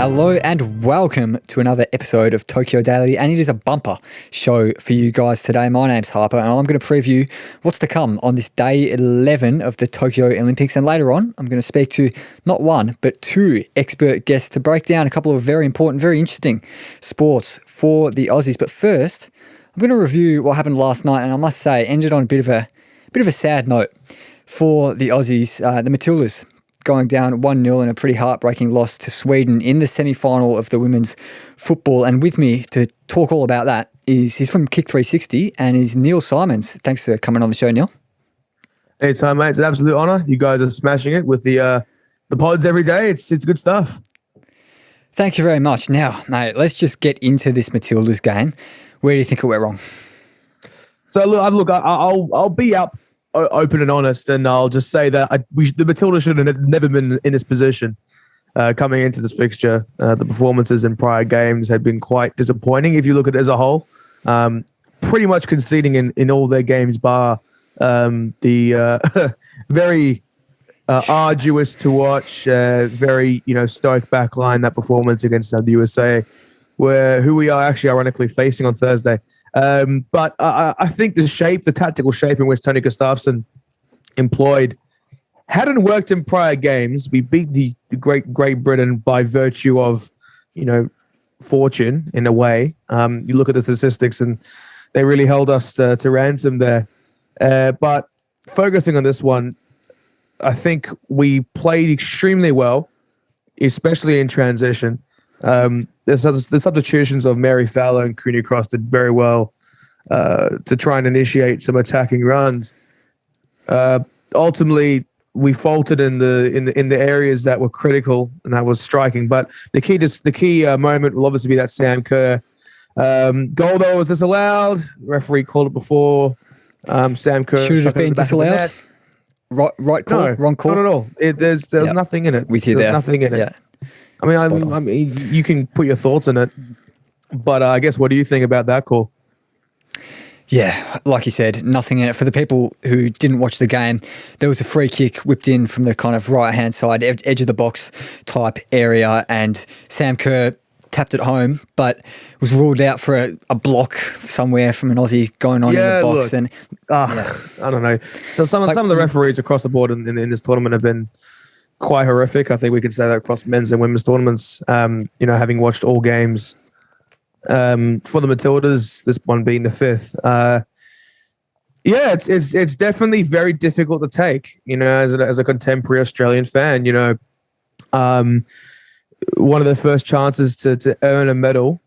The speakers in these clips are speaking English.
Hello and welcome to another episode of Tokyo Daily, and it is a bumper show for you guys today. My name's Harper and I'm going to preview what's to come on this day 11 of the Tokyo Olympics, and later on I'm going to speak to not one but two expert guests to break down a couple of very important, very interesting sports for the Aussies. But first, I'm going to review what happened last night, and I must say ended on a bit of a sad note for the Aussies. The Matildas going down 1-0 in a pretty heartbreaking loss to Sweden in the semi-final of the women's football. And with me to talk all about that he's from Kick 360 and is Neal Symons. Thanks for coming on the show, Neal. Anytime, mate. It's an absolute honour. You guys are smashing it with the pods every day. It's good stuff. Thank you very much. Now, mate, let's just get into this Matildas game. Where do you think it went wrong? So I'll be up open and honest, and I'll just say that the Matildas should have never been in this position coming into this fixture. The performances in prior games had been quite disappointing if you look at it as a whole. Pretty much conceding in all their games, bar the very arduous to watch, very stoic backline, that performance against the USA, who we are actually ironically facing on Thursday. But I think the tactical shape in which Tony Gustafsson employed hadn't worked in prior games. We beat the Great Britain by virtue of, fortune in a way. You look at the statistics and they really held us to ransom there. But focusing on this one, I think we played extremely well, especially in transition. The substitutions of Mary Fowler and Courtney Cross did very well to try and initiate some attacking runs. Ultimately, we faltered in the areas that were critical, and that was striking. But the key moment will obviously be that Sam Kerr goal. Though was disallowed. Referee called it before. Sam Kerr should have been disallowed. Right call, no, wrong call. Not at all. There's nothing in it. With you there's there. Nothing in it. Yeah. I mean, you can put your thoughts on it, but I guess what do you think about that call? Yeah, like you said, nothing in it. For the people who didn't watch the game, there was a free kick whipped in from the kind of right-hand side, edge of the box type area, and Sam Kerr tapped it home, but was ruled out for a block somewhere from an Aussie going on in the box. Look, I don't know. So some of the referees across the board in this tournament have been quite horrific. I think we could say that across men's and women's tournaments. Having watched all games for the Matildas, this one being the fifth. It's definitely very difficult to take. As a contemporary Australian fan, one of the first chances to earn a medal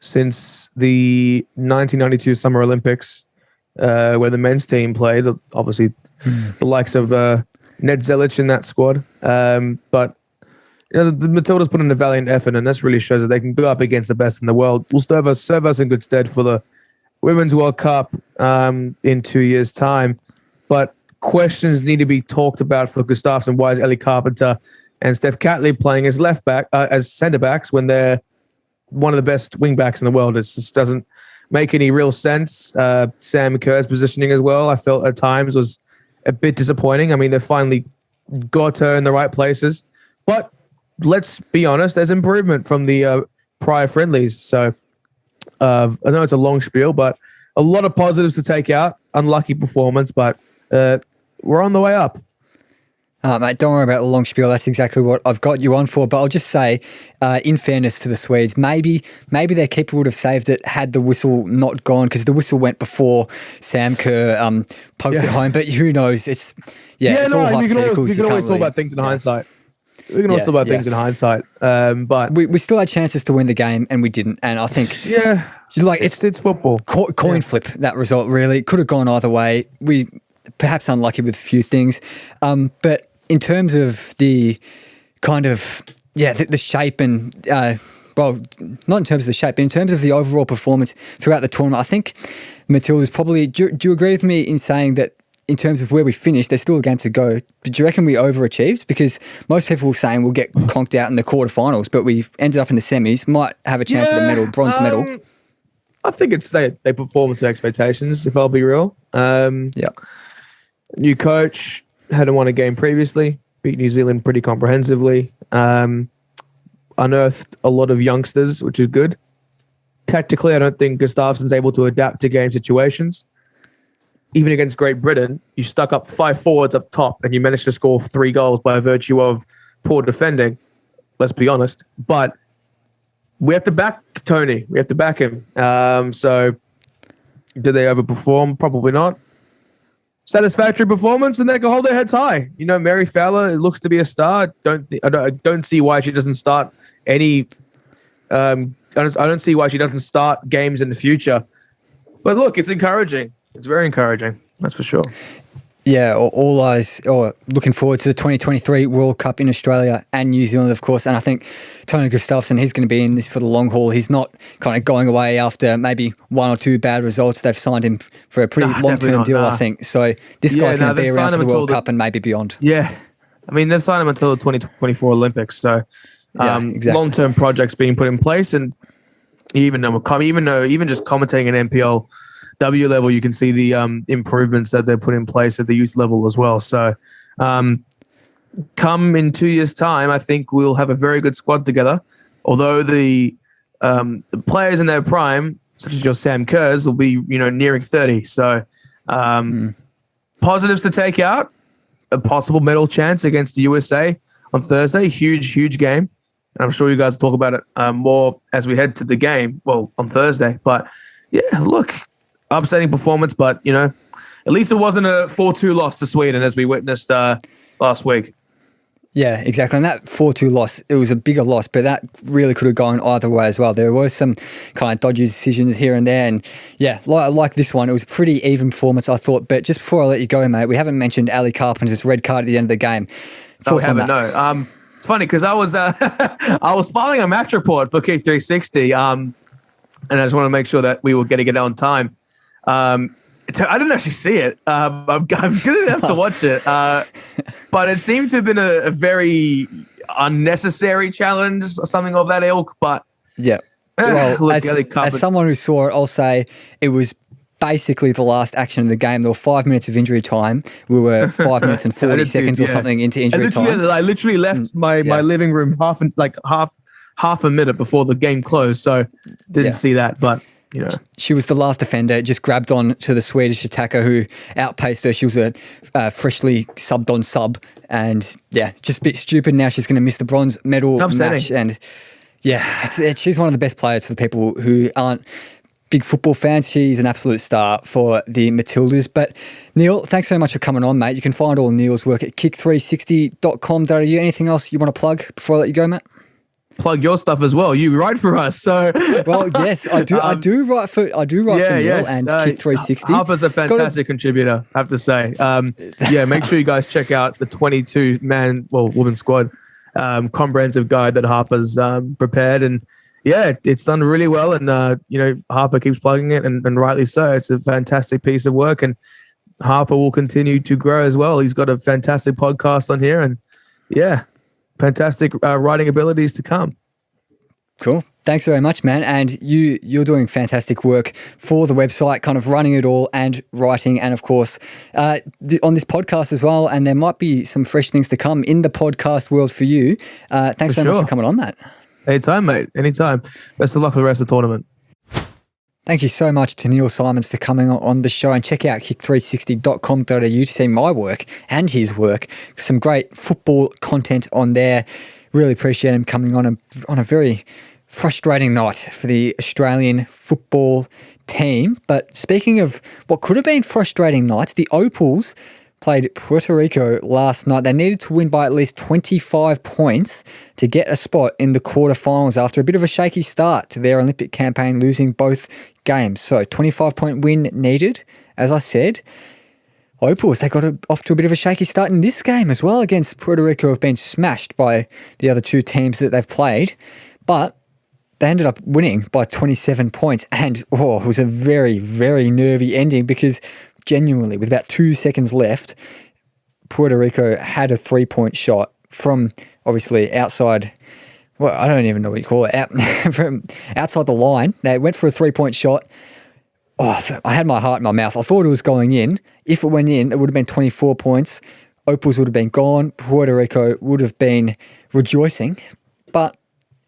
since the 1992 Summer Olympics, where the men's team played. Obviously, the likes of Ned Zelic in that squad. But the Matildas put in a valiant effort, and this really shows that they can go up against the best in the world. Will serve us in good stead for the Women's World Cup in 2 years' time. But questions need to be talked about for Gustafsson. Why is Ellie Carpenter and Steph Catley playing as left back, as centre backs, when they're one of the best wing backs in the world? It just doesn't make any real sense. Sam Kerr's positioning as well, I felt at times was a bit disappointing. I mean, they finally got her in the right places, but let's be honest, there's improvement from the prior friendlies. So I know it's a long spiel, but a lot of positives to take out. Unlucky performance, but we're on the way up. Mate, don't worry about the long spiel. That's exactly what I've got you on for. But I'll just say, in fairness to the Swedes, maybe their keeper would have saved it had the whistle not gone, because the whistle went before Sam Kerr poked it home. But who knows? It's all hypotheticals. You can always talk about things in hindsight. We can always talk about things in hindsight. But we still had chances to win the game, and we didn't. And I think it's football. Coin flip, that result really could have gone either way. We perhaps unlucky with a few things, but in terms of the kind of the shape and not in terms of the shape, but in terms of the overall performance throughout the tournament, I think Matilda's probably. Do you agree with me in saying that in terms of where we finished, there's still a game to go? Do you reckon we overachieved? Because most people were saying we'll get conked out in the quarterfinals, but we ended up in the semis, might have a chance at a medal, bronze medal. I think they performed to expectations, if I'll be real. New coach, hadn't won a game previously, beat New Zealand pretty comprehensively. unearthed a lot of youngsters, which is good. Tactically, I don't think Gustafsson's able to adapt to game situations. Even against Great Britain, you stuck up 5 forwards up top and you managed to score 3 goals by virtue of poor defending. Let's be honest. But we have to back Tony. We have to back him. So did they overperform? Probably not. Satisfactory performance, and they can hold their heads high. You know, Mary Fowler, it looks to be a star. I don't see why she doesn't start any. I don't see why she doesn't start games in the future. But look, it's encouraging. It's very encouraging. That's for sure. Yeah, all eyes looking forward to the 2023 World Cup in Australia and New Zealand, of course. And I think Tony Gustafsson, he's going to be in this for the long haul. He's not kind of going away after maybe 1 or 2 bad results. They've signed him for a pretty long-term deal, I think. So this guy's going to be around for the World Cup and maybe beyond. Yeah. I mean, they've signed him until the 2024 Olympics. So exactly. Long-term projects being put in place. And even just commentating an NPL W level, you can see the improvements that they've put in place at the youth level as well. So come in 2 years' time, I think we'll have a very good squad together. Although the players in their prime, such as your Sam Kerrs, will be nearing 30. So positives to take out: a possible medal chance against the USA on Thursday. Huge game. And I'm sure you guys will talk about it more as we head to the game. Well, on Thursday. But yeah, look. Upsetting performance, but, at least it wasn't a 4-2 loss to Sweden as we witnessed last week. Yeah, exactly. And that 4-2 loss, it was a bigger loss, but that really could have gone either way as well. There were some kind of dodgy decisions here and there. And yeah, like this one, it was a pretty even performance, I thought. But just before I let you go, mate, we haven't mentioned Ali Carpenter's red card at the end of the game. No, we haven't, no. It's funny because I was filing a match report for Kick 360, and I just want to make sure that we were getting it on time. I didn't actually see it. I'm going to have to watch it. But it seemed to have been a very unnecessary challenge, something of that ilk. But yeah, well, as someone who saw it, I'll say it was basically the last action of the game. There were 5 minutes of injury time. We were 5 minutes and 40 seconds or something into injury time. I literally left my living room half a minute before the game closed, so didn't see that, but. She was the last defender, just grabbed on to the Swedish attacker who outpaced her. She was a freshly subbed on sub, and just a bit stupid. Now she's going to miss the bronze medal match. And she's one of the best players for the people who aren't big football fans. She's an absolute star for the Matildas. But Neal, thanks very much for coming on, mate. You can find all Neal's work at kick360.com.au. Anything else you want to plug before I let you go, Matt? Plug your stuff as well. You write for us, so well, yes, I do. I do write for Neal and Kick 360. Harper's a fantastic contributor, I have to say. Make sure you guys check out the woman squad comprehensive guide that Harper's prepared, and it's done really well. And Harper keeps plugging it, and rightly so. It's a fantastic piece of work, and Harper will continue to grow as well. He's got a fantastic podcast on here, and fantastic writing abilities to come. Cool. Thanks very much, man. And you're doing fantastic work for the website, kind of running it all and writing, and of course on this podcast as well. And there might be some fresh things to come in the podcast world for you. Thanks very much for coming on, Matt. Anytime, mate. Anytime. Best of luck for the rest of the tournament. Thank you so much to Neal Symons for coming on the show, and check out kick360.com.au to see my work and his work. Some great football content on there. Really appreciate him coming on a very frustrating night for the Australian football team. But speaking of what could have been frustrating nights, the Opals played Puerto Rico last night. They needed to win by at least 25 points to get a spot in the quarterfinals after a bit of a shaky start to their Olympic campaign, losing both games. So 25-point win needed, as I said. Opals, they got off to a bit of a shaky start in this game as well against Puerto Rico, have been smashed by the other two teams that they've played. But they ended up winning by 27 points. And it was a very, very nervy ending because genuinely, with about 2 seconds left, Puerto Rico had a 3-point shot from obviously outside. Well, I don't even know what you call it. From outside the line, they went for a 3-point shot. I had my heart in my mouth. I thought it was going in. If it went in, it would have been 24 points. Opals would have been gone. Puerto Rico would have been rejoicing. But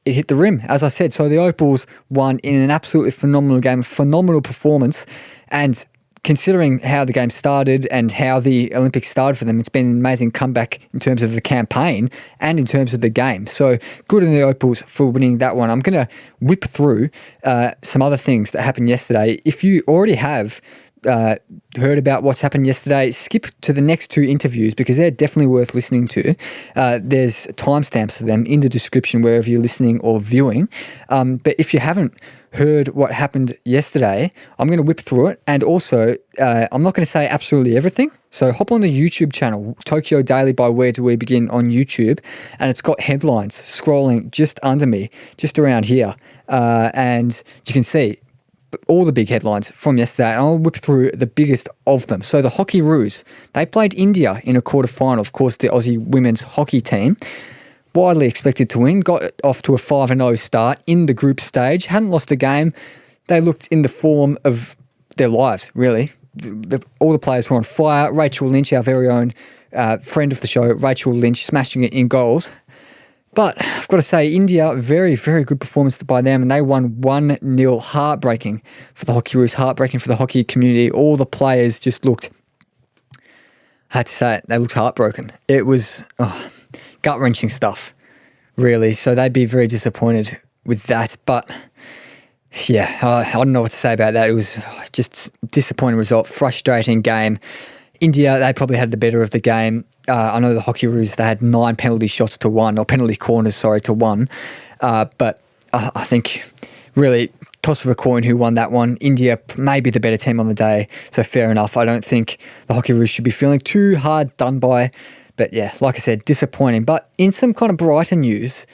it hit the rim, as I said. So the Opals won in an absolutely phenomenal game, phenomenal performance. And considering how the game started and how the Olympics started for them, it's been an amazing comeback in terms of the campaign and in terms of the game. So good on the Opals for winning that one. I'm going to whip through some other things that happened yesterday. If you already have heard about what's happened yesterday, skip to the next two interviews because they're definitely worth listening to. There's timestamps for them in the description wherever you're listening or viewing. But if you haven't heard what happened yesterday, I'm going to whip through it. And also, I'm not going to say absolutely everything. So hop on the YouTube channel, Tokyo Daily by Where Do We Begin on YouTube, and it's got headlines scrolling just under me, just around here. And you can see all the big headlines from yesterday, and I'll whip through the biggest of them. So the Hockey Roos, they played India in a quarterfinal. Of course, the Aussie women's hockey team, widely expected to win, got off to a 5-0 start in the group stage, hadn't lost a game. They looked in the form of their lives, really. All the players were on fire. Rachel Lynch, our very own friend of the show, Rachel Lynch, smashing it in goals. But I've got to say, India, very, very good performance by them, and they won 1-0, heartbreaking for the Hockey Roos, heartbreaking for the hockey community. All the players just looked, I had to say it, they looked heartbroken. It was gut-wrenching stuff, really. So they'd be very disappointed with that. But yeah, I don't know what to say about that. It was just a disappointing result, frustrating game. India, they probably had the better of the game. I know the Hockey Roos, they had 9 penalty shots to 1, or penalty corners, to 1. But I think really toss of a coin who won that one. India may be the better team on the day, so fair enough. I don't think the Hockey Roos should be feeling too hard done by. But yeah, like I said, disappointing. But in some kind of brighter news,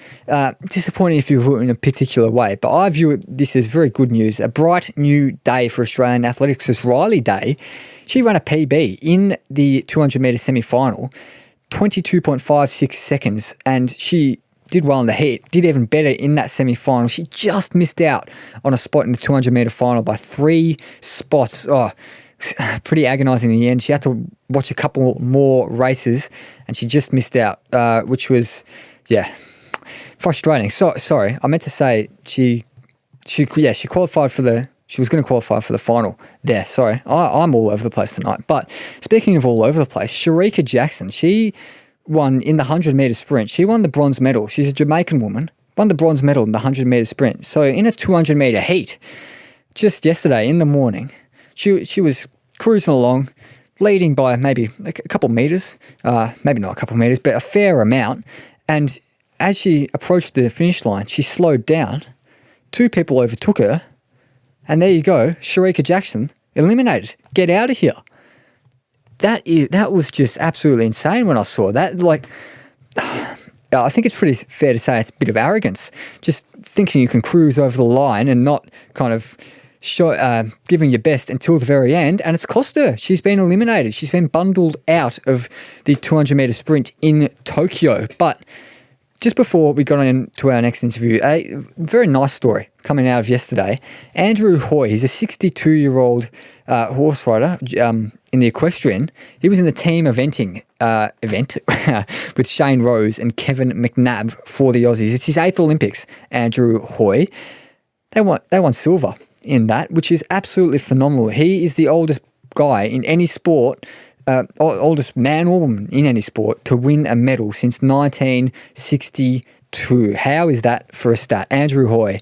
disappointing if you view it in a particular way, but I view this as very good news. A bright new day for Australian athletics. As Riley Day, she ran a PB in the 200-metre semi-final, 22.56 seconds, and she did well in the heat, did even better in that semi-final. She just missed out on a spot in the 200-metre final by 3 spots. Pretty agonising in the end. She had to watch a couple more races and she just missed out, which was, frustrating. Sorry, I meant to say she qualified for she was going to qualify for the final there. Sorry, I'm all over the place tonight. But speaking of all over the place, Sharika Jackson, she won in the 100-metre sprint. She won the bronze medal. She's a Jamaican woman, won the bronze medal in the 100-metre sprint. So in a 200-metre heat, just yesterday in the morning, she was cruising along, leading by maybe a couple metres, maybe not a couple metres, but a fair amount. And as she approached the finish line, she slowed down. 2 people overtook her. And there you go, Sharika Jackson eliminated. Get out of here. That was just absolutely insane when I saw that. I think it's pretty fair to say it's a bit of arrogance, just thinking you can cruise over the line and not kind of giving your best until the very end, and it's cost her. She's been eliminated. She's been bundled out of the 200-metre sprint in Tokyo. But just before we got on to our next interview, a very nice story coming out of yesterday. Andrew Hoy, he's a 62-year-old horse rider in the equestrian. He was in the team event with Shane Rose and Kevin McNabb for the Aussies. It's his 8th Olympics, Andrew Hoy. They won silver in that, which is absolutely phenomenal. He is the oldest guy in any sport, oldest man or woman in any sport to win a medal since 1962. How is that for a stat? Andrew Hoy,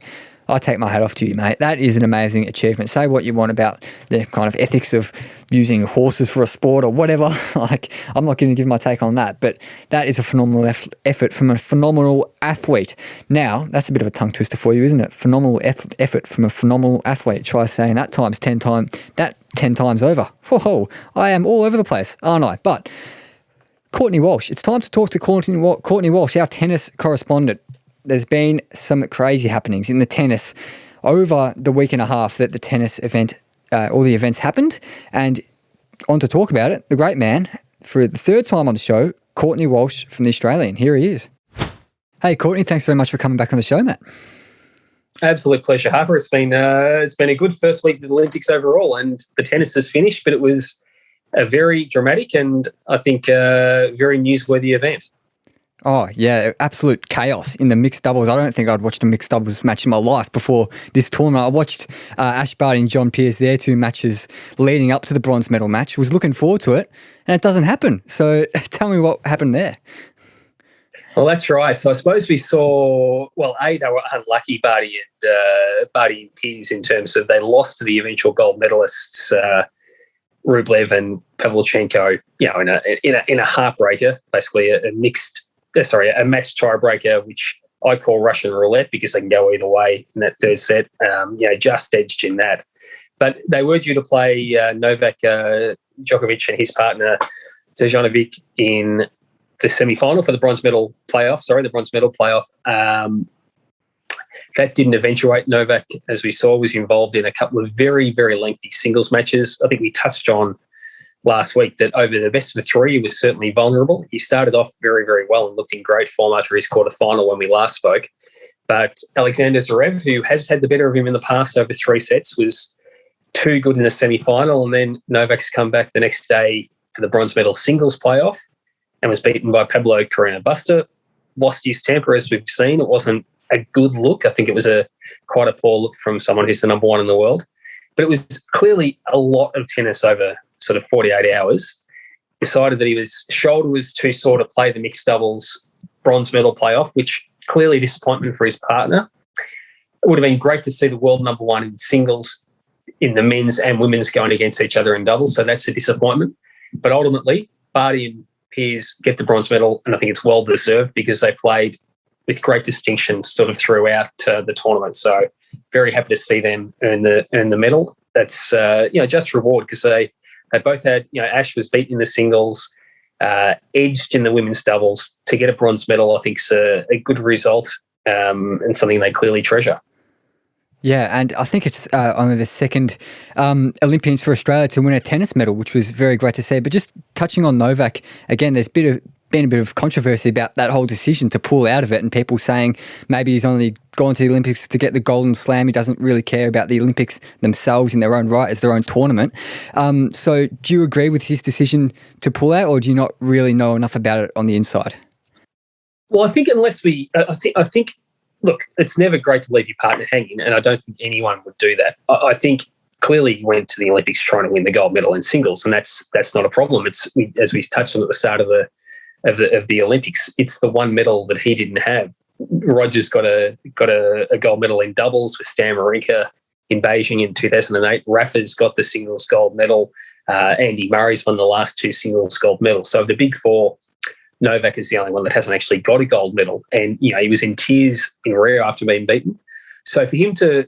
I take my hat off to you, mate. That is an amazing achievement. Say what you want about the kind of ethics of using horses for a sport or whatever. I'm not going to give my take on that, but that is a phenomenal effort from a phenomenal athlete. Now, that's a bit of a tongue twister for you, isn't it? Phenomenal effort from a phenomenal athlete. Try saying that 10 times over. Whoa, I am all over the place, aren't I? But Courtney Walsh. It's time to talk to Courtney Walsh, our tennis correspondent. There's been some crazy happenings in the tennis over the week and a half that the tennis event, all the events happened. And on to talk about it, the great man, for the 3rd time on the show, Courtney Walsh from The Australian. Here he is. Hey, Courtney, thanks very much for coming back on the show, mate. Absolute pleasure, Harper. It's been a good first week of the Olympics overall, and the tennis has finished, but it was a very dramatic and I think very newsworthy event. Oh, yeah, absolute chaos in the mixed doubles. I don't think I'd watched a mixed doubles match in my life before this tournament. I watched Ash Barty and John Pearce, their two matches leading up to the bronze medal match, was looking forward to it, and it doesn't happen. So tell me what happened there. Well, that's right. So I suppose we saw, they were unlucky, Barty and Pearce, in terms of they lost to the eventual gold medalists, Rublev and Pavlyuchenko, in a heartbreaker, basically a match tiebreaker, which I call Russian roulette because they can go either way in that third set. Just edged in that. But they were due to play Novak Djokovic and his partner Sejanovic in the semi-final for the bronze medal playoff. That didn't eventuate. Novak, as we saw, was involved in a couple of very, very lengthy singles matches. I think we touched on last week that over the best of the three, he was certainly vulnerable. He started off very, very well and looked in great form after his quarterfinal when we last spoke. But Alexander Zverev, who has had the better of him in the past over three sets, was too good in the semi-final. And then Novak's come back the next day for the bronze medal singles playoff and was beaten by Pablo Carreño Busta. Lost his temper, as we've seen. It wasn't a good look. I think it was quite a poor look from someone who's the number one in the world. But it was clearly a lot of tennis over sort of 48 hours. Decided that his shoulder was too sore to play the mixed doubles bronze medal playoff, which clearly disappointment for his partner. It would have been great to see the world number one in singles in the men's and women's going against each other in doubles, so that's a disappointment. But ultimately, Barty and Pearce get the bronze medal, and I think it's well deserved because they played with great distinction sort of throughout the tournament. So very happy to see them earn the medal. That's just reward because they both had, Ash was beaten in the singles, edged in the women's doubles. To get a bronze medal, I think is a good result and something they clearly treasure. Yeah, and I think it's only the second Olympians for Australia to win a tennis medal, which was very great to see. But just touching on Novak, again, there's been a bit of controversy about that whole decision to pull out of it, and people saying maybe he's only gone to the Olympics to get the Golden Slam. He doesn't really care about the Olympics themselves in their own right as their own tournament. So do you agree with his decision to pull out, or do you not really know enough about it on the inside? Well, I think I think, look, it's never great to leave your partner hanging, and I don't think anyone would do that. I think clearly he went to the Olympics trying to win the gold medal in singles, and that's not a problem. It's as we touched on at the start of the Olympics, it's the one medal that he didn't have. Roger's got a gold medal in doubles with Stan Wawrinka in Beijing in 2008. Rafa's got the singles gold medal. Andy Murray's won the last two singles gold medals. So of the big four, Novak is the only one that hasn't actually got a gold medal. And, he was in tears in Rio after being beaten. So for him to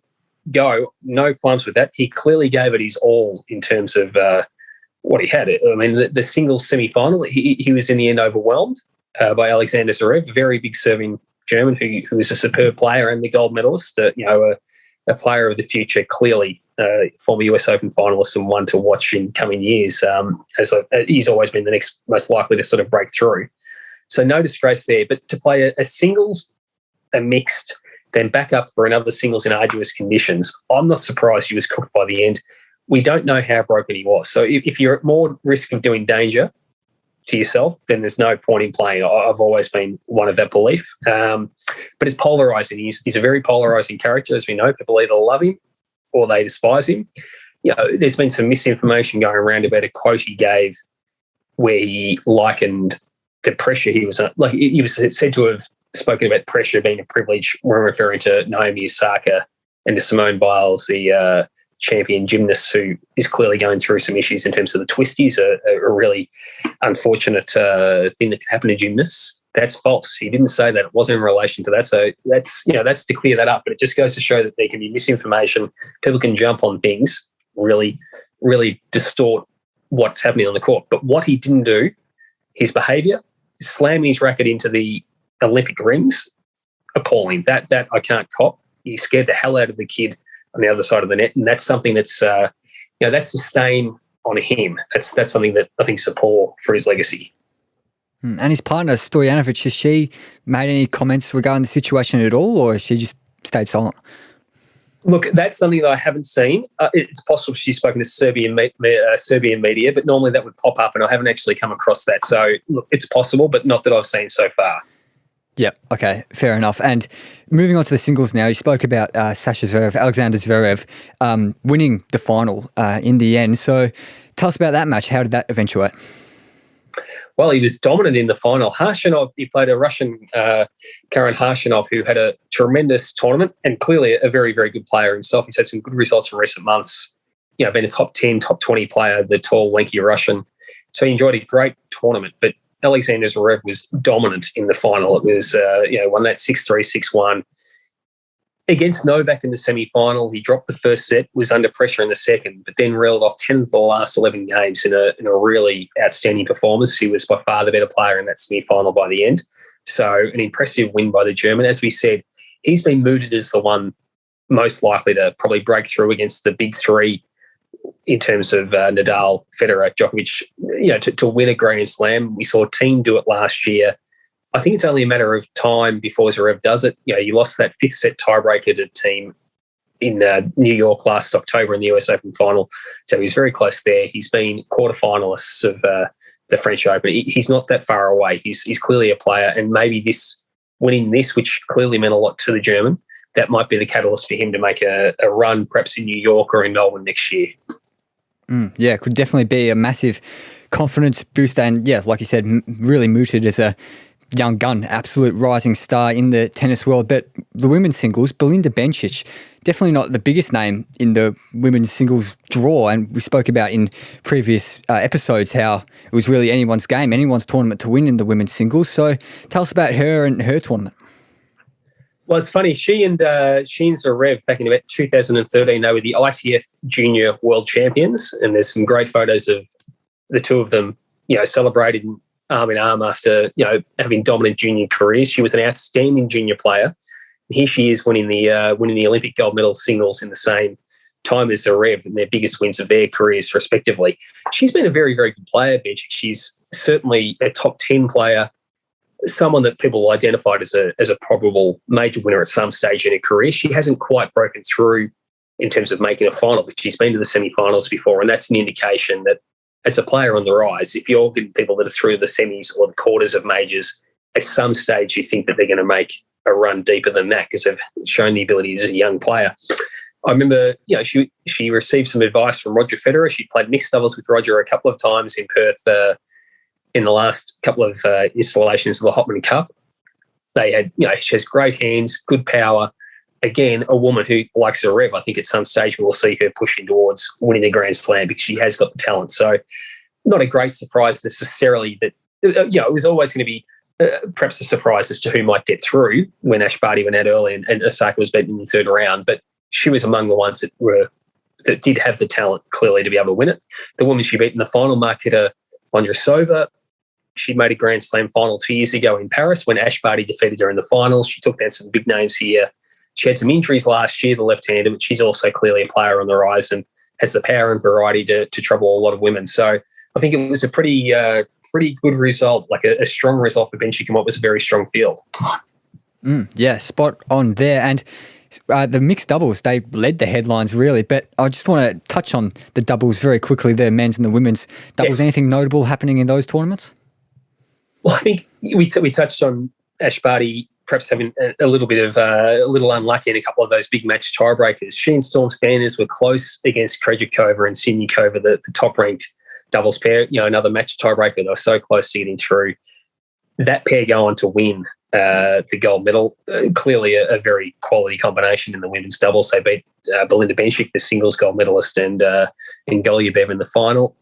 go, no qualms with that. He clearly gave it his all in terms of what he had. I mean, the singles semi-final, he was in the end overwhelmed by Alexander Zverev, a very big serving German who is a superb player and the gold medalist, a player of the future, clearly former US Open finalist and one to watch in coming years. He's always been the next most likely to sort of break through. So no disgrace there. But to play a singles, a mixed, then back up for another singles in arduous conditions, I'm not surprised he was cooked by the end. We don't know how broken he was. So if you're at more risk of doing danger to yourself, then there's no point in playing. I've always been one of that belief. But it's polarising. He's a very polarising character, as we know. People either love him or they despise him. There's been some misinformation going around about a quote he gave where he likened the pressure he was he was said to have spoken about pressure being a privilege when referring to Naomi Osaka and to Simone Biles, the champion gymnast who is clearly going through some issues in terms of the twisties, a really unfortunate thing that can happen to gymnasts. That's false. He didn't say that. It wasn't in relation to that. So that's to clear that up. But it just goes to show that there can be misinformation. People can jump on things, really, really distort what's happening on the court. But what he didn't do, his behaviour, slamming his racket into the Olympic rings, appalling. That I can't cop. He scared the hell out of the kid on the other side of the net, and that's something that's that's a stain on him. That's something that I think is a poor for his legacy. And his partner, Stojanovic, has she made any comments regarding the situation at all, or has she just stayed silent? Look, that's something that I haven't seen. It's possible she's spoken to Serbian media, but normally that would pop up, and I haven't actually come across that. So, look, it's possible, but not that I've seen so far. Yeah, okay, fair enough. And moving on to the singles now, you spoke about Sasha Zverev, Alexander Zverev, winning the final in the end. So tell us about that match. How did that eventuate? Well, he was dominant in the final. Harshanov, he played a Russian, Karen Harshanov, who had a tremendous tournament and clearly a very, very good player himself. He's had some good results in recent months. You know, been a top 10, top 20 player, the tall, lanky Russian. So he enjoyed a great tournament. But Alexander Zverev was dominant in the final. It was, won that 6-3, 6-1. Against Novak in the semi-final, he dropped the first set, was under pressure in the second, but then reeled off 10 of the last 11 games in a really outstanding performance. He was by far the better player in that semi-final by the end. So an impressive win by the German. As we said, he's been mooted as the one most likely to probably break through against the big three in terms of Nadal, Federer, Djokovic, to win a Grand Slam. We saw Team do it last year. I think it's only a matter of time before Zverev does it. You know, you lost that fifth set tiebreaker to Team in New York last October in the US Open final. So he's very close there. He's been quarterfinalists of the French Open. He's not that far away. He's clearly a player, and maybe winning this, which clearly meant a lot to the German, that might be the catalyst for him to make a run perhaps in New York or in Melbourne next year. Yeah, it could definitely be a massive confidence booster. And yeah, like you said, really mooted as a young gun, absolute rising star in the tennis world. But the women's singles, Belinda Bencic, definitely not the biggest name in the women's singles draw. And we spoke about in previous episodes how it was really anyone's game, anyone's tournament to win in the women's singles. So tell us about her and her tournament. Well, it's funny. She and Zverev back in about 2013, they were the ITF Junior World Champions, and there's some great photos of the two of them, celebrating arm in arm after having dominant junior careers. She was an outstanding junior player. Here she is winning the Olympic gold medal singles in the same time as Zverev, and their biggest wins of their careers respectively. She's been a very, very good player, Bench. She's certainly a top 10 player, someone that people identified as a probable major winner at some stage in her career. She hasn't quite broken through in terms of making a final, but she's been to the semi-finals before, and that's an indication that as a player on the rise, if you're getting people that are through the semis or the quarters of majors, at some stage you think that they're going to make a run deeper than that because they've shown the ability as a young player. I remember, she received some advice from Roger Federer. She played mixed doubles with Roger a couple of times in Perth in the last couple of installations of the Hopman Cup. They had, she has great hands, good power. Again, a woman who, like Zverev, I think at some stage we'll see her pushing towards winning the Grand Slam because she has got the talent. So not a great surprise necessarily that, it was always going to be perhaps a surprise as to who might get through when Ash Barty went out early and Osaka was beaten in the third round. But she was among the ones that did have the talent clearly to be able to win it. The woman she beat in the final, Marketa Vondrousova, she made a Grand Slam final 2 years ago in Paris when Ash Barty defeated her in the finals. She took down some big names here. She had some injuries last year, the left-hander, but she's also clearly a player on the rise and has the power and variety to trouble a lot of women. So I think it was a pretty good result, like a strong result for Bench. She came up with a very strong field. Yeah, spot on there. And the mixed doubles, they led the headlines really, but I just want to touch on the doubles very quickly, the men's and the women's doubles. Yes. Anything notable happening in those tournaments? Well, I think we touched on Ash Barty perhaps having a little bit of a little unlucky in a couple of those big match tiebreakers. She and Storm Standers were close against Krejcikova and Siniakova, the top-ranked doubles pair. Another match tiebreaker. They were so close to getting through. That pair go on to win the gold medal. Clearly a very quality combination in the women's doubles. They beat Belinda Bencic, the singles gold medalist, and Golubev in the final.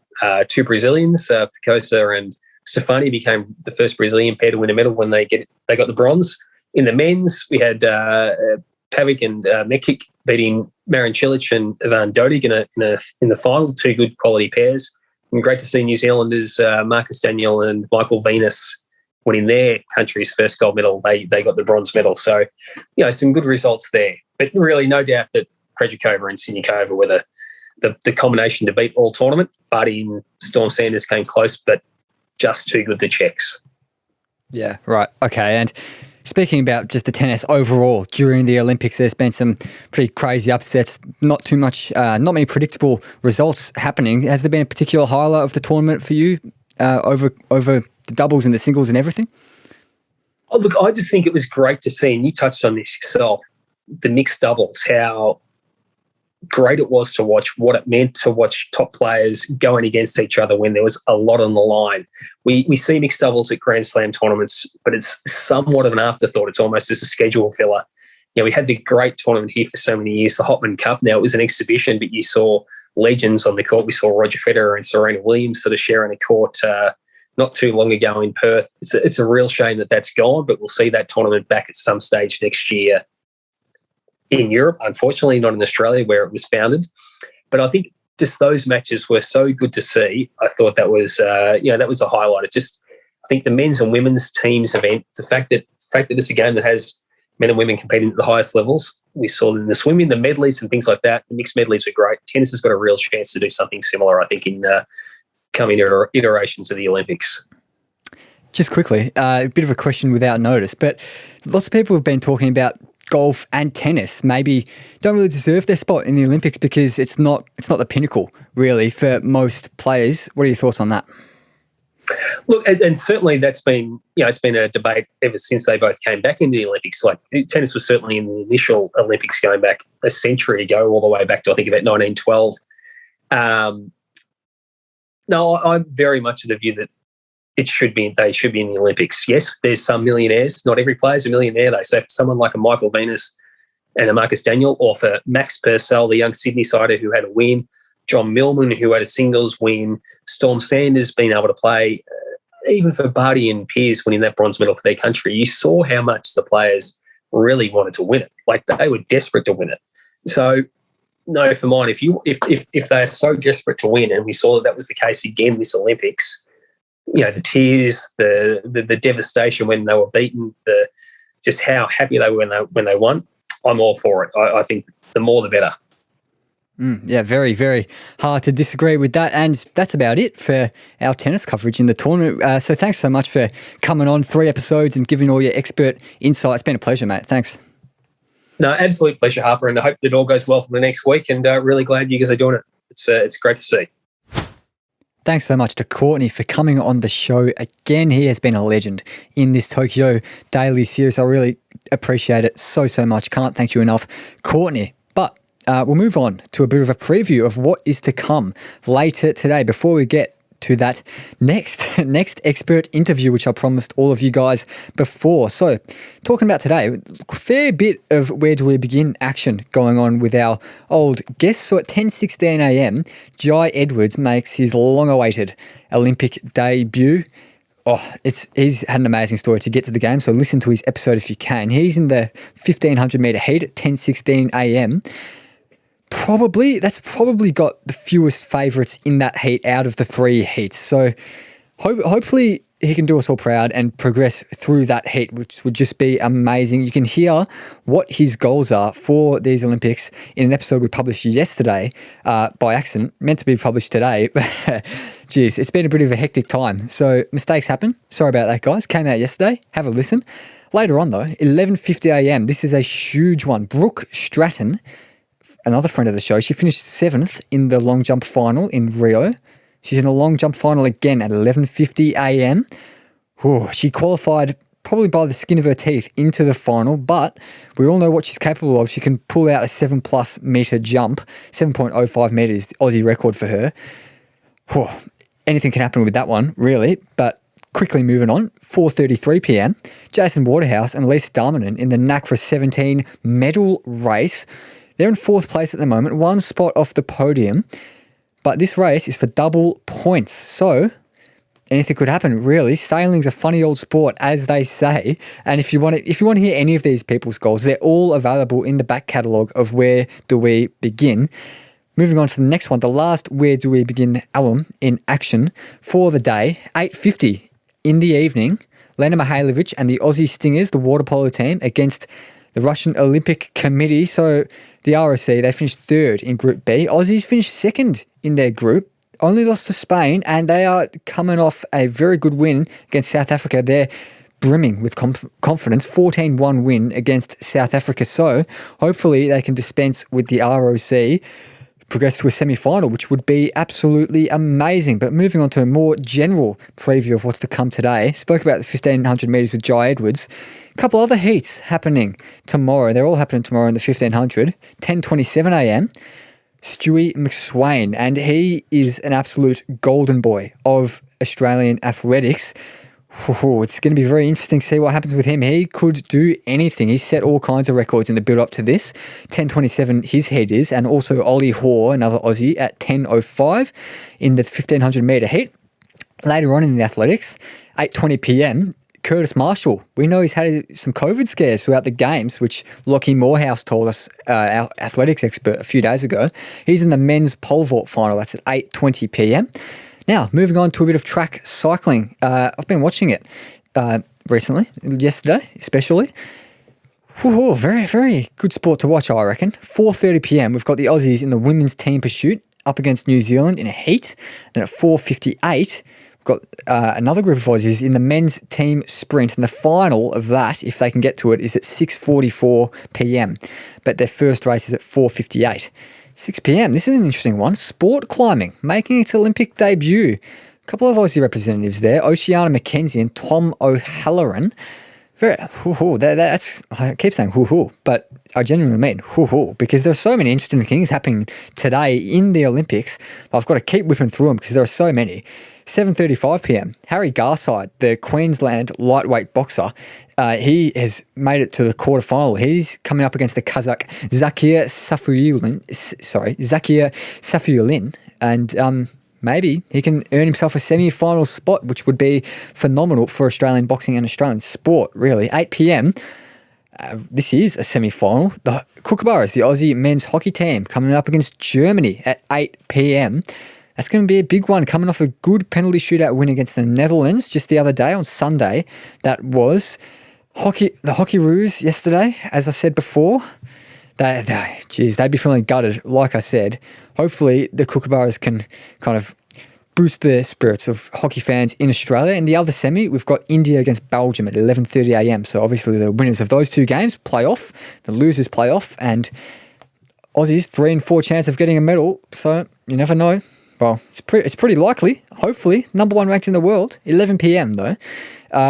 Two Brazilians, Picosa and Stefani, became the first Brazilian pair to win a medal when they got the bronze. In the men's, we had Pavic and Mekic beating Marin Cilic and Ivan Dodig in the final. Two good quality pairs. And great to see New Zealanders Marcus Daniel and Michael Venus winning their country's first gold medal. They got the bronze medal. So, some good results there. But really, no doubt that Krejcikova and Siniakova were the combination to beat all tournament. Barty and Storm Sanders came close, but just too good, the Czechs. Yeah, right. Okay. And speaking about just the tennis overall, during the Olympics, there's been some pretty crazy upsets, not many predictable results happening. Has there been a particular highlight of the tournament for you over the doubles and the singles and everything? Oh, look, I just think it was great to see, and you touched on this yourself, the mixed doubles, how great it was to watch, what it meant to watch top players going against each other when there was a lot on the line. We see mixed doubles at Grand Slam tournaments, but it's somewhat of an afterthought. It's almost just a schedule filler. We had the great tournament here for so many years, the Hopman Cup. Now, it was an exhibition, but you saw legends on the court. We saw Roger Federer and Serena Williams sort of sharing a court not too long ago in Perth. It's a real shame that that's gone, but we'll see that tournament back at some stage next year in Europe, unfortunately, not in Australia where it was founded. But I think just those matches were so good to see. I thought that was, that was a highlight. It's just, I think the men's and women's teams event, the fact that it's a game that has men and women competing at the highest levels. We saw in the swimming, the medleys and things like that. The mixed medleys were great. Tennis has got a real chance to do something similar, I think, in coming iterations of the Olympics. Just quickly, a bit of a question without notice, but lots of people have been talking about golf and tennis maybe don't really deserve their spot in the Olympics because it's not the pinnacle really for most players. What are your thoughts on that? Look, and certainly that's been, it's been a debate ever since they both came back into the Olympics. Like tennis was certainly in the initial Olympics going back a century ago, all the way back to I think about 1912. No, I'm very much of the view that they should be in the Olympics. Yes, there's some millionaires. Not every player's a millionaire, though. So for someone like a Michael Venus and a Marcus Daniel, or for Max Purcell, the young Sydney sider who had a win, John Millman, who had a singles win, Storm Sanders being able to play, even for Barty and Pearce winning that bronze medal for their country, you saw how much the players really wanted to win it. Like they were desperate to win it. So, no, for mine, if they're so desperate to win, and we saw that was the case again this Olympics, the tears, the devastation when they were beaten, just how happy they were when they won, I'm all for it. I think the more the better. Yeah, very, very hard to disagree with that. And that's about it for our tennis coverage in the tournament. So thanks so much for coming on 3 episodes and giving all your expert insight. It's been a pleasure, mate. Thanks. No, absolute pleasure, Harper. And I hope that it all goes well for the next week. And really glad you guys are doing it. It's great to see. Thanks so much to Courtney for coming on the show again. He has been a legend in this Tokyo Daily series. I really appreciate it so much. Can't thank you enough, Courtney. But we'll move on to a bit of a preview of what is to come later today before we get to that next expert interview, which I promised all of you guys before. So talking about today, a fair bit of where do we begin action going on with our old guests. So at 10:16 a.m, Jai Edwards makes his long-awaited Olympic debut. He's had an amazing story to get to the game, so listen to his episode if you can. He's in the 1500 metre heat at 10:16 a.m. That's probably got the fewest favourites in that heat out of the 3 heats. So hopefully he can do us all proud and progress through that heat, which would just be amazing. You can hear what his goals are for these Olympics in an episode we published yesterday by accident, meant to be published today. Geez, it's been a bit of a hectic time. So mistakes happen. Sorry about that, guys. Came out yesterday. Have a listen. Later on, though, 11:50 a.m, this is a huge one. Brooke Stratton, another friend of the show, she finished 7th in the long jump final in Rio. She's in a long jump final again at 11:50 a.m. She qualified probably by the skin of her teeth into the final, but we all know what she's capable of. She can pull out a 7+ metre jump. 7.05 metres, Aussie record for her. Anything can happen with that one, really. But quickly moving on, 4:33 p.m, Jason Waterhouse and Lisa Darmanin in the NACRA 17 medal race. They're in 4th place at the moment, 1 spot off the podium. But this race is for double points. So anything could happen, really. Sailing's a funny old sport, as they say. And if you want to hear any of these people's goals, they're all available in the back catalogue of Where Do We Begin. Moving on to the next one, the last Where Do We Begin alum in action for the day, 8:50 in the evening. Lena Mihailovic and the Aussie Stingers, the water polo team, against the Russian Olympic Committee. So the ROC, they finished 3rd in Group B. Aussies finished 2nd in their group, only lost to Spain, and they are coming off a very good win against South Africa. They're brimming with confidence, 14-1 win against South Africa. So hopefully they can dispense with the ROC progress to a semi-final, which would be absolutely amazing. But moving on to a more general preview of what's to come today, spoke about the 1500 metres with Jai Edwards. A couple other heats happening tomorrow. They're all happening tomorrow in the 1500, 10:27 a.m. Stewie McSwain, and he is an absolute golden boy of Australian athletics. It's going to be very interesting to see what happens with him. He could do anything. He's set all kinds of records in the build-up to this. 10:27 his head is, and also Ollie Hoare, another Aussie, at 10:05 in the 1500 metre heat. Later on in the athletics, 8:20 p.m, Curtis Marshall. We know he's had some COVID scares throughout the games, which Lockie Morehouse told us, our athletics expert, a few days ago. He's in the men's pole vault final. That's at 8:20 p.m. Now, moving on to a bit of track cycling. I've been watching it recently, yesterday especially. Very, very good sport to watch, I reckon. 4:30 p.m, we've got the Aussies in the women's team pursuit up against New Zealand in a heat. Then at 4:58, we've got another group of Aussies in the men's team sprint. And the final of that, if they can get to it, is at 6:44 p.m. But their first race is at 4:58. 6 p.m. This is an interesting one. Sport climbing, making its Olympic debut. A couple of Aussie representatives there, Oceana McKenzie and Tom O'Halloran. That's, I keep saying but I genuinely mean because there's so many interesting things happening today in the Olympics. I've got to keep whipping through them because there are so many. 7:35 p.m, Harry Garside, the Queensland lightweight boxer, he has made it to the quarterfinal. He's coming up against the Kazakh Zakir Safiullin, and maybe he can earn himself a semi-final spot, which would be phenomenal for Australian boxing and Australian sport, really. 8 p.m, this is a semi-final. The Kookaburras, the Aussie men's hockey team, coming up against Germany at 8 p.m. That's going to be a big one, coming off a good penalty shootout win against the Netherlands just the other day on Sunday. That was the Hockeyroos yesterday, as I said before. They'd be feeling gutted, like I said. Hopefully the Kookaburras can kind of boost the spirits of hockey fans in Australia. In the other semi, we've got India against Belgium at 11:30 a.m. So obviously the winners of those two games play off, the losers play off, and Aussies 3 in 4 chance of getting a medal. So you never know. Well, it's pretty likely, hopefully. Number 1 ranked in the world, 11 p.m. though.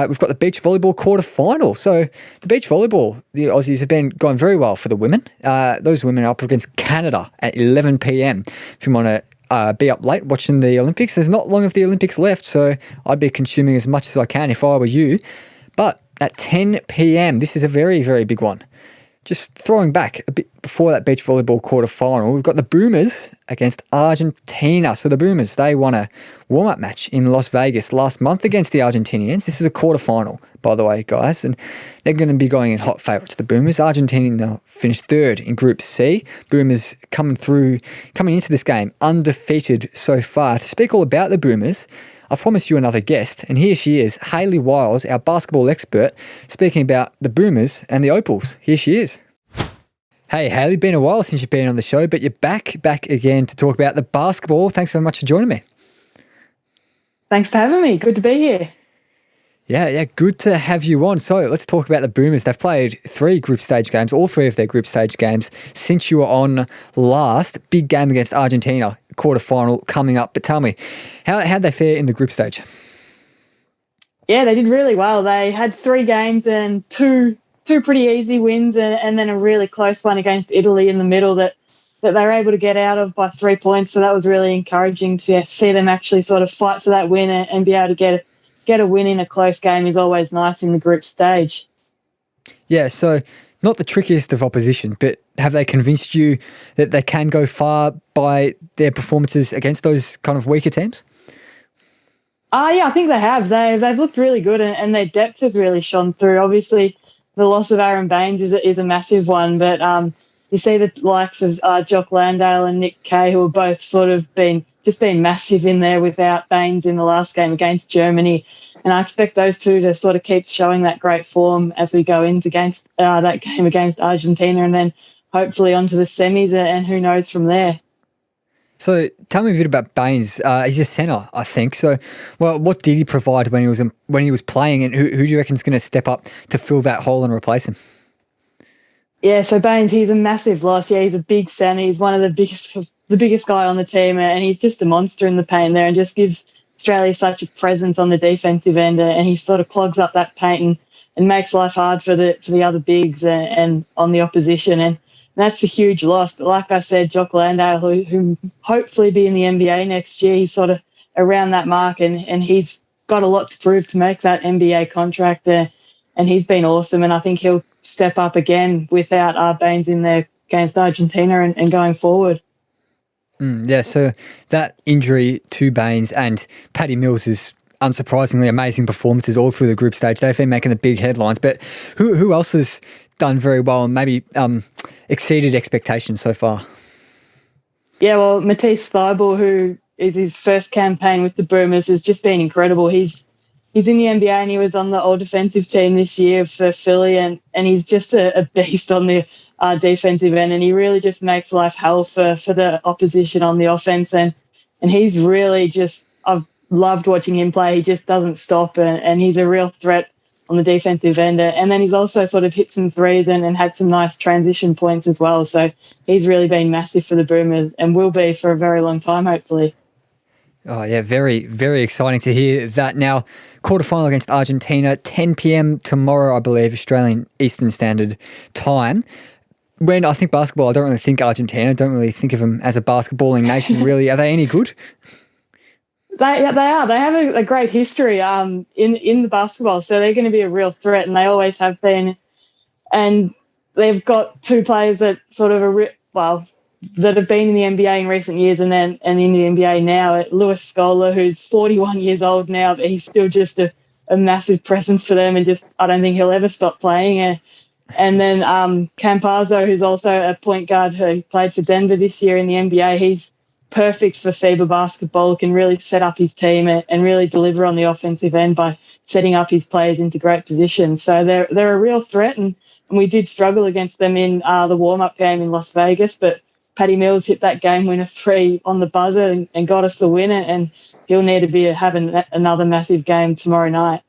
We've got the beach volleyball quarterfinal. So the beach volleyball, the Aussies have been going very well for the women. Those women are up against Canada at 11 p.m. If you want to be up late watching the Olympics, there's not long of the Olympics left, so I'd be consuming as much as I can if I were you. But at 10 p.m, this is a very, very big one. Just throwing back a bit before that beach volleyball quarterfinal, we've got the Boomers against Argentina. So the Boomers, they won a warm-up match in Las Vegas last month against the Argentinians. This is a quarterfinal, by the way, guys, and they're going to be going in hot favourites, the Boomers. Argentina finished 3rd in Group C. Boomers coming into this game undefeated so far. To speak all about the Boomers, I promised you another guest, and here she is, Hayley Wildes, our basketball expert, speaking about the Boomers and the Opals. Here she is. Hey, Hayley, been a while since you've been on the show, but you're back again to talk about the basketball. Thanks very much for joining me. Thanks for having me. Good to be here. Yeah, good to have you on. So let's talk about the Boomers. They've played 3 group stage games, all 3 of their group stage games since you were on last. Big game against Argentina, quarterfinal coming up. But tell me, how'd they fare in the group stage? Yeah, they did really well. They had 3 games and two pretty easy wins and then a really close one against Italy in the middle that they were able to get out of by 3 points. So that was really encouraging to see them actually sort of fight for that win and be able to get a win in a close game is always nice in the group stage. Yeah, so not the trickiest of opposition, but have they convinced you that they can go far by their performances against those kind of weaker teams? Yeah, I think they have. They've looked really good and their depth has really shone through. Obviously, the loss of Aaron Baines is a massive one, but you see the likes of Jock Landale and Nick Kay, who have both sort of been massive in there without Baines in the last game against Germany. And I expect those two to sort of keep showing that great form as we go into against that game against Argentina and then hopefully onto the semis and who knows from there. So tell me a bit about Baines. He's a centre, I think. So, well, what did he provide when he was playing, and who do you reckon is going to step up to fill that hole and replace him? Yeah, so Baines, he's a massive loss. Yeah, he's a big centre. He's one of the the biggest guy on the team, and he's just a monster in the paint there and just gives Australia such a presence on the defensive end, and he sort of clogs up that paint and makes life hard for the other bigs and on the opposition. And that's a huge loss. But like I said, Jock Landale, who hopefully be in the NBA next year, he's sort of around that mark, and he's got a lot to prove to make that NBA contract there. And he's been awesome, and I think he'll step up again without Baines in there against Argentina and going forward. Yeah, so that injury to Baines and Paddy Mills is unsurprisingly amazing performances all through the group stage. They've been making the big headlines, but who else has done very well and maybe exceeded expectations so far? Yeah, well, Matisse Thybulle, who is his first campaign with the Boomers, has just been incredible. He's in the NBA and he was on the all-defensive team this year for Philly, and he's just a beast on the defensive end, and he really just makes life hell for the opposition on the offense. And he's really just, I've loved watching him play. He just doesn't stop, and he's a real threat on the defensive end. And then he's also sort of hit some threes and had some nice transition points as well. So he's really been massive for the Boomers and will be for a very long time, hopefully. Oh, yeah, very, very exciting to hear that. Now, quarterfinal against Argentina, 10 p.m. tomorrow, I believe, Australian Eastern Standard Time. When I think basketball, I don't really think Argentina. I don't really think of them as a basketballing nation, really. Are they any good? They are. They have a great history in the basketball, so they're going to be a real threat, and they always have been. And they've got two players that sort of that have been in the NBA in recent years and in the NBA now. Louis Scola, who's 41 years old now, but he's still just a massive presence for them, and just I don't think he'll ever stop playing. And then Campazzo, who's also a point guard who played for Denver this year in the NBA. He's perfect for FIBA basketball, can really set up his team and really deliver on the offensive end by setting up his players into great positions. So they're a real threat, and we did struggle against them in the warm-up game in Las Vegas, but Paddy Mills hit that game-winner three on the buzzer and got us the winner, and he'll need to be having another massive game tomorrow night.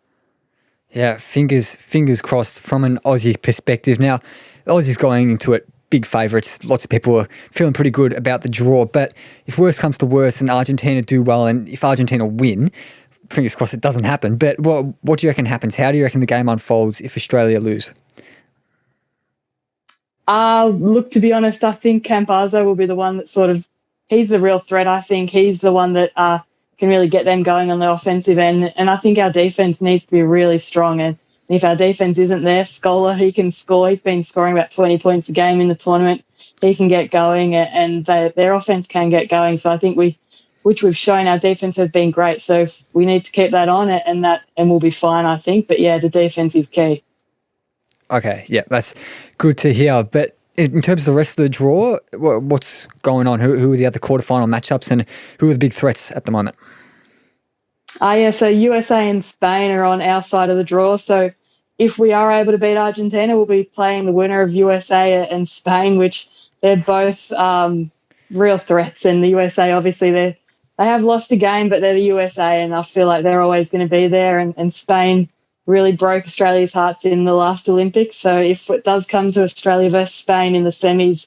Yeah, fingers crossed from an Aussie perspective. Now, Aussie's going into it big favourites. Lots of people are feeling pretty good about the draw, but if worse comes to worse and Argentina do well, and if Argentina win, fingers crossed it doesn't happen, but what do you reckon happens? How do you reckon the game unfolds if Australia lose? Look, to be honest, I think Campazzo will be the one that he's the real threat. I think he's the one that can really get them going on the offensive end. And I think our defense needs to be really strong. And if our defense isn't there, Scola, he can score. He's been scoring about 20 points a game in the tournament. He can get going, and their offense can get going. So I think which we've shown, our defense has been great. So we need to keep that on it, and we'll be fine, I think. But yeah, the defense is key. Okay, yeah, that's good to hear. But in terms of the rest of the draw, what's going on? Who are the other quarterfinal matchups, and who are the big threats at the moment? So USA and Spain are on our side of the draw. So if we are able to beat Argentina, we'll be playing the winner of USA and Spain, which they're both real threats. And the USA, obviously, they have lost a game, but they're the USA, and I feel like they're always going to be there. And Spain really broke Australia's hearts in the last Olympics. So if it does come to Australia versus Spain in the semis,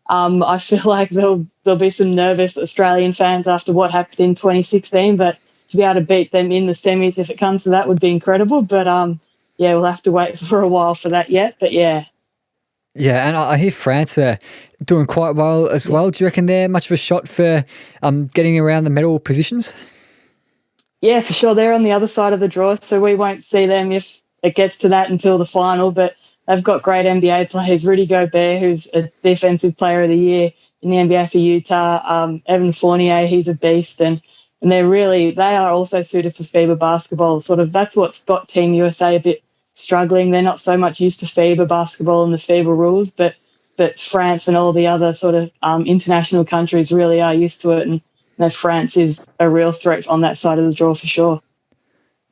I feel like there'll be some nervous Australian fans after what happened in 2016. But to be able to beat them in the semis, if it comes to that, would be incredible. But we'll have to wait for a while for that yet. But yeah. Yeah, and I hear France are doing quite well as well. Do you reckon they're much of a shot for getting around the medal positions? Yeah, for sure. They're on the other side of the draw, so we won't see them if it gets to that until the final. But they've got great NBA players. Rudy Gobert, who's a defensive player of the year in the NBA for Utah. Evan Fournier, he's a beast. And they are also suited for FIBA basketball. That's what's got Team USA a bit struggling. They're not so much used to FIBA basketball and the FIBA rules, but France and all the other international countries really are used to it. And France is a real threat on that side of the draw for sure.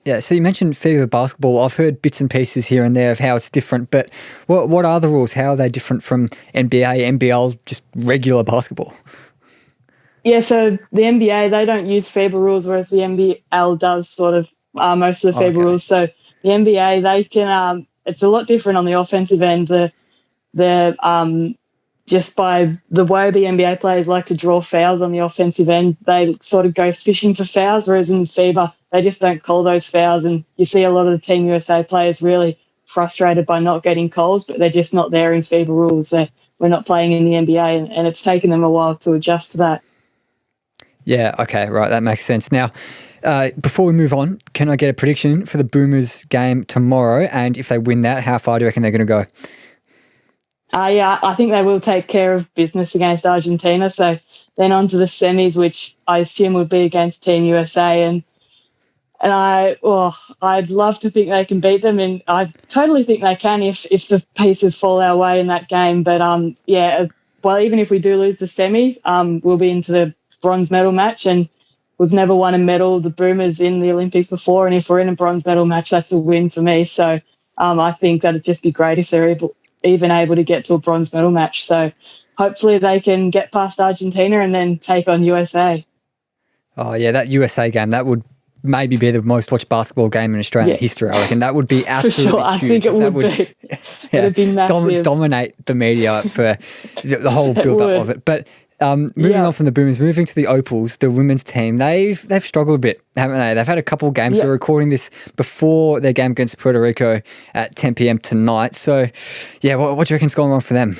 Yeah, so you mentioned FIBA basketball. I've heard bits and pieces here and there of how it's different, but what are the rules? How are they different from NBA, NBL, just regular basketball? Yeah, so the NBA, they don't use FIBA rules, whereas the NBL does most of the FIBA rules. So the NBA, they can, it's a lot different on the offensive end. The just by the way the NBA players like to draw fouls on the offensive end, they sort of go fishing for fouls, whereas in FIBA, they just don't call those fouls. And you see a lot of the Team USA players really frustrated by not getting calls, but they're just not there in FIBA rules. We're not playing in the NBA, and it's taken them a while to adjust to that. Yeah, okay, right, that makes sense. Now, before we move on, can I get a prediction for the Boomers game tomorrow? And if they win that, how far do you reckon they're going to go? Yeah, I think they will take care of business against Argentina. So then on to the semis, which I assume would be against Team USA. And I'd love to think they can beat them, and I totally think they can if the pieces fall our way in that game. But even if we do lose the semi, we'll be into the bronze medal match, and we've never won a medal, the Boomers, in the Olympics before. And if we're in a bronze medal match, that's a win for me. So I think that'd just be great if they're even able to get to a bronze medal match. So hopefully they can get past Argentina and then take on USA. Oh yeah, that USA game, that would maybe be the most watched basketball game in Australian history. I reckon that would be absolutely sure. huge. I think it would be. It'd be massive. Dominate the media for the whole build-up of it. But moving on from the Boomers, moving to the Opals, the women's team, they've struggled a bit, haven't they? They've had a couple of games. We're recording this before their game against Puerto Rico at 10 p.m. tonight. So, yeah, what do you reckon's going on for them?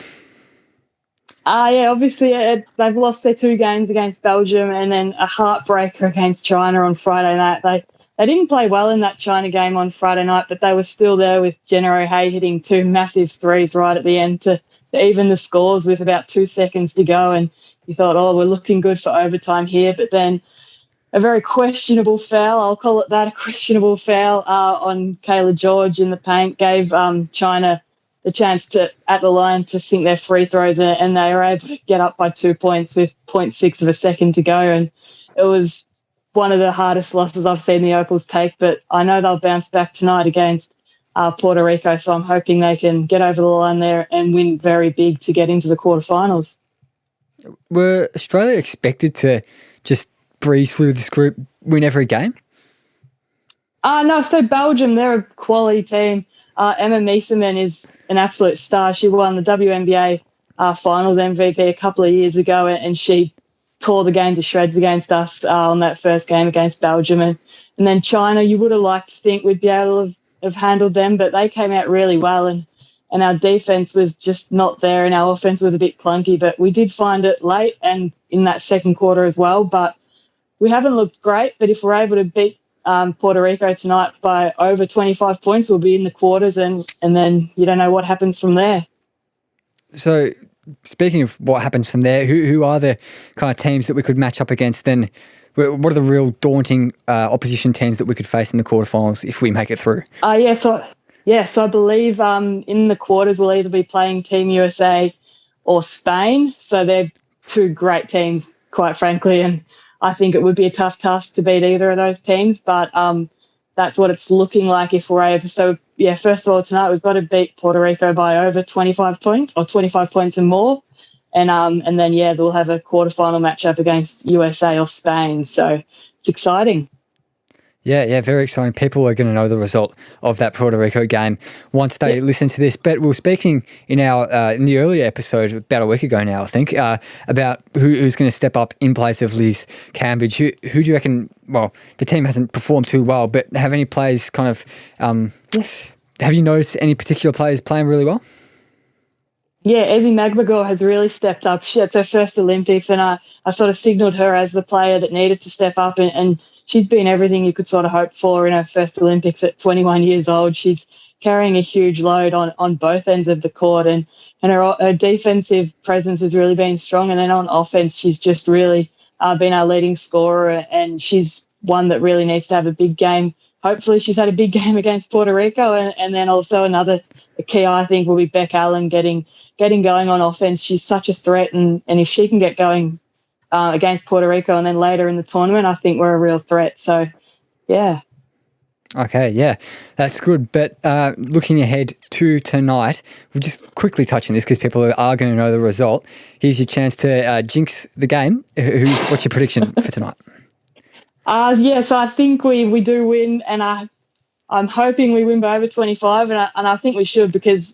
Obviously they've lost their 2 games against Belgium and then a heartbreaker against China on Friday night. They didn't play well in that China game on Friday night, but they were still there with Jenna O'Hay hitting 2 massive threes right at the end to even the scores with about 2 seconds to go. And you thought, we're looking good for overtime here. But then a very questionable foul, I'll call it that, a questionable foul on Kayla George in the paint gave China the chance to, at the line, to sink their free throws, and they were able to get up by 2 points with 0.6 of a second to go. And it was one of the hardest losses I've seen the Opals take, but I know they'll bounce back tonight against Puerto Rico, so I'm hoping they can get over the line there and win very big to get into the quarterfinals. Were Australia expected to just breeze through this group, win every game? No, so Belgium, they're a quality team. Emma Meeseman is an absolute star. She won the WNBA Finals MVP a couple of years ago, and she tore the game to shreds against us on that first game against Belgium. And then China, you would have liked to think we'd be able to have handled them, but they came out really well, and our defense was just not there, and our offense was a bit clunky. But we did find it late and in that second quarter as well. But we haven't looked great. But if we're able to beat Puerto Rico tonight by over 25 points, we'll be in the quarters, and then you don't know what happens from there. So speaking of what happens from there, who are the kind of teams that we could match up against, and what are the real daunting opposition teams that we could face in the quarterfinals if we make it through? So I believe in the quarters we'll either be playing Team USA or Spain. So they're 2 great teams, quite frankly, and I think it would be a tough task to beat either of those teams, but that's what it's looking like if we're able. So, first of all, tonight we've got to beat Puerto Rico by over 25 points or 25 points and more. And then, we'll have a quarterfinal matchup against USA or Spain. So it's exciting. Yeah, very exciting. People are going to know the result of that Puerto Rico game once they listen to this. But we were speaking in the earlier episode about a week ago now, I think, about who's going to step up in place of Liz Cambridge. Who do you reckon? Well, the team hasn't performed too well, but have any players kind of? Have you noticed any particular players playing really well? Yeah, Ezi Magbagor has really stepped up. It's her first Olympics, and I sort of signalled her as the player that needed to step up, and she's been everything you could sort of hope for in her first Olympics at 21 years old. She's carrying a huge load on both ends of the court, and her defensive presence has really been strong. And then on offense, she's just really been our leading scorer, and she's one that really needs to have a big game. Hopefully she's had a big game against Puerto Rico, and then also another key, I think, will be Beck Allen getting going on offense. She's such a threat, and if she can get going against Puerto Rico and then later in the tournament, I think we're a real threat. So, yeah. Okay, yeah, that's good. But looking ahead to tonight, we'll just quickly touch on this because people are going to know the result. Here's your chance to jinx the game. What's your prediction for tonight? So I think we do win, and I'm hoping we win by over 25, and I think we should because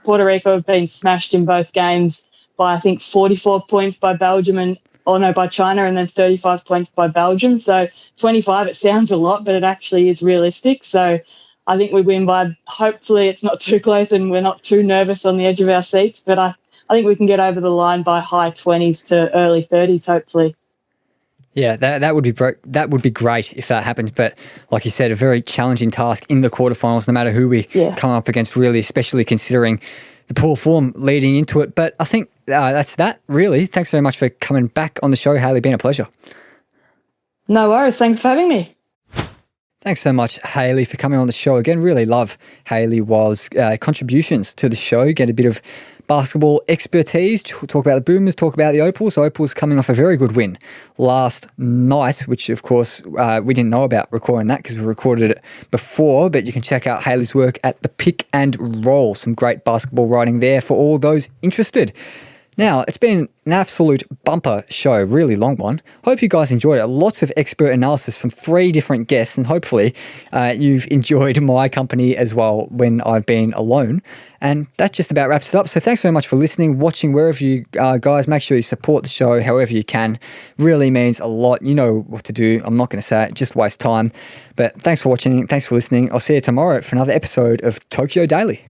Puerto Rico have been smashed in both games by, I think, 44 points by Belgium by China, and then 35 points by Belgium. So 25, it sounds a lot, but it actually is realistic. So I think we win by, hopefully it's not too close and we're not too nervous on the edge of our seats, but I think we can get over the line by high 20s to early 30s, hopefully. Yeah, that would be great if that happens. But like you said, a very challenging task in the quarterfinals, no matter who we come up against, really, especially considering the poor form leading into it. But I think that's that, really. Thanks very much for coming back on the show, Hayley. Been a pleasure. No worries. Thanks for having me. Thanks so much, Hayley, for coming on the show again. Really love Hayley Wildes' contributions to the show. Get a bit of basketball expertise, talk about the Boomers, talk about the Opals. Opals coming off a very good win last night, which, of course, we didn't know about recording that because we recorded it before, but you can check out Hayley's work at the Pick and Roll. Some great basketball writing there for all those interested. Now, it's been an absolute bumper show, really long one. Hope you guys enjoyed it. Lots of expert analysis from 3 different guests, and hopefully you've enjoyed my company as well when I've been alone. And that just about wraps it up. So thanks very much for listening, watching, wherever you guys. Make sure you support the show however you can. Really means a lot. You know what to do. I'm not going to say it, just waste time. But thanks for watching. Thanks for listening. I'll see you tomorrow for another episode of Tokyo Daily.